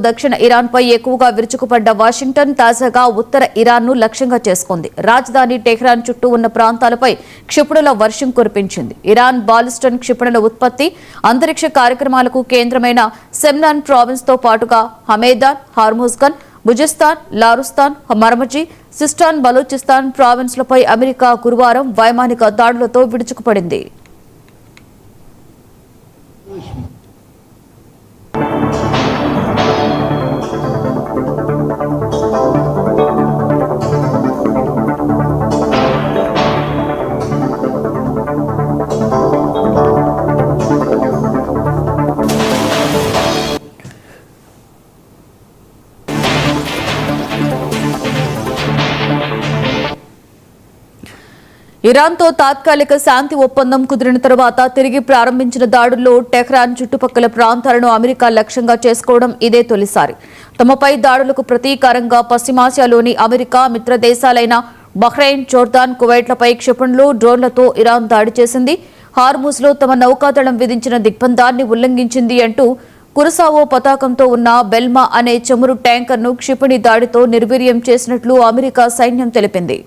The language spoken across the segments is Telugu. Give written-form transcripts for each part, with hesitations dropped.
దక్షిణ ఇరాన్పై ఎక్కువగా విరుచుకుపడ్డ వాషింగ్టన్ తాజాగా ఉత్తర ఇరాన్ను లక్ష్యంగా చేసుకుంది. రాజధాని టెహ్రాన్ చుట్టూ ఉన్న ప్రాంతాలపై క్షిపణుల వర్షం కురిపించింది. ఇరాన్ బాలిస్టిక్ క్షిపణుల ఉత్పత్తి, అంతరిక్ష కార్యక్రమాలకు కేంద్రమైన సెమ్నాన్ ప్రావిన్స్ తో పాటుగా హమేదాన్, హార్ముజ్గన్, బుజిస్తాన్, లారుస్తాన్, మర్మజీ, సిస్టాన్, బలూచిస్తాన్ ప్రావిన్స్లపై అమెరికా గురువారం వైమానిక దాడులతో విరుచుకుపడింది. ఇరాన్తో తాత్కాలిక శాంతి ఒప్పందం కుదిరిన తర్వాత తిరిగి ప్రారంభించిన దాడుల్లో టెహ్రాన్ చుట్టుపక్కల ప్రాంతాలను అమెరికా లక్ష్యంగా చేసుకోవడం ఇదే తొలిసారి. తమపై దాడులకు ప్రతీకారంగా పశ్చిమాసియాలోని అమెరికా మిత్ర దేశాలైన బహ్రెయిన్, జోర్దాన్, కువైట్లపై క్షిపణులు, డ్రోన్లతో ఇరాన్ దాడి చేసింది. హార్ముజ్లో తమ నౌకాదళం విధించిన దిగ్బంధాన్ని ఉల్లంఘించింది అంటూ కురసావో పతాకంతో ఉన్న బెల్మా అనే చమురు ట్యాంకర్ను క్షిపణి దాడితో నిర్వీర్యం చేసినట్లు అమెరికా సైన్యం తెలిపింది.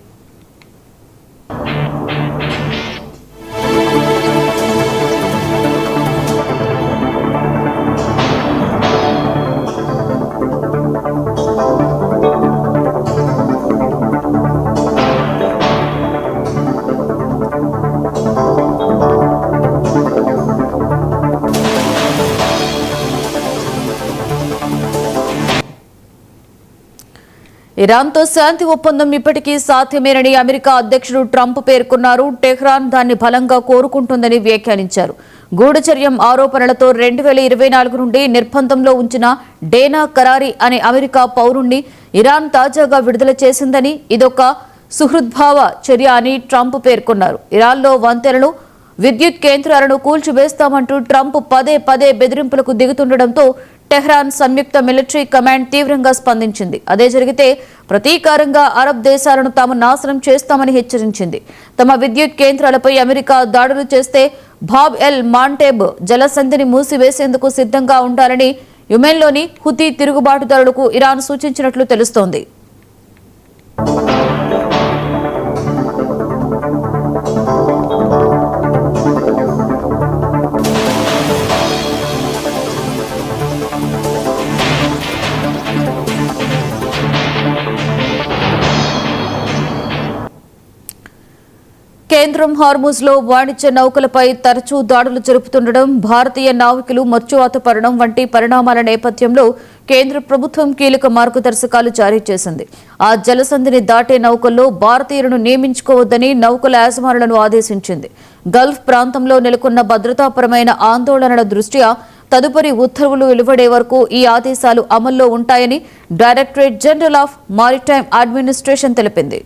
ఇరాన్తో శాంతి ఒప్పందం ఇప్పటికీ సాధ్యమేనని అమెరికా అధ్యక్షుడు ట్రంప్ పేర్కొన్నారు. టెహ్రాన్ దాన్ని బలంగా కోరుకుంటుందని వ్యాఖ్యానించారు. గూఢచర్యం ఆరోపణలతో 2024 నుండి నిర్బంధంలో ఉంచిన డేనా కరారీ అనే అమెరికా పౌరుణ్ణి ఇరాన్ తాజాగా విడుదల చేసిందని, ఇదొక సుహృద్భావ చర్య అని ట్రంప్ పేర్కొన్నారు. ఇరాన్లో వంతెనలు, విద్యుత్ కేంద్రాలను కూల్చివేస్తామంటూ ట్రంప్ పదే పదే బెదిరింపులకు దిగుతుండటంతో టెహ్రాన్ సంయుక్త మిలిటరీ కమాండ్ తీవ్రంగా స్పందించింది. అదే జరిగితే ప్రతీకారంగా అరబ్ దేశాలను తాము నాశనం చేస్తామని హెచ్చరించింది. తమ విద్యుత్ కేంద్రాలపై అమెరికా దాడులు చేస్తే బాబ్ ఎల్ మాంటేబ్ జలసంధిని మూసివేసేందుకు సిద్ధంగా ఉండాలని యెమెన్లోని హుతీ తిరుగుబాటుదారులకు ఇరాన్ సూచించినట్లు తెలుస్తోంది. కేంద్రం హార్ముజ్లో వాణిజ్య నౌకలపై తరచూ దాడులు జరుపుతుండడం, భారతీయ నావికులు మత్స్యవాత పడడం వంటి పరిణామాల నేపథ్యంలో కేంద్ర ప్రభుత్వం కీలక మార్గదర్శకాలు జారీ చేసింది. ఆ జలసంధిని దాటే నౌకల్లో భారతీయులను నియమించుకోవద్దని నౌకల యాజమానులను ఆదేశించింది. గల్ఫ్ ప్రాంతంలో నెలకొన్న భద్రతాపరమైన ఆందోళనల దృష్ట్యా తదుపరి ఉత్తర్వులు వెలువడే వరకు ఈ ఆదేశాలు అమల్లో ఉంటాయని directorate general of maritime administration తెలిపింది.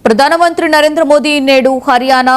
ప్రధానమంత్రి నరేంద్ర మోదీ నేడు హర్యానా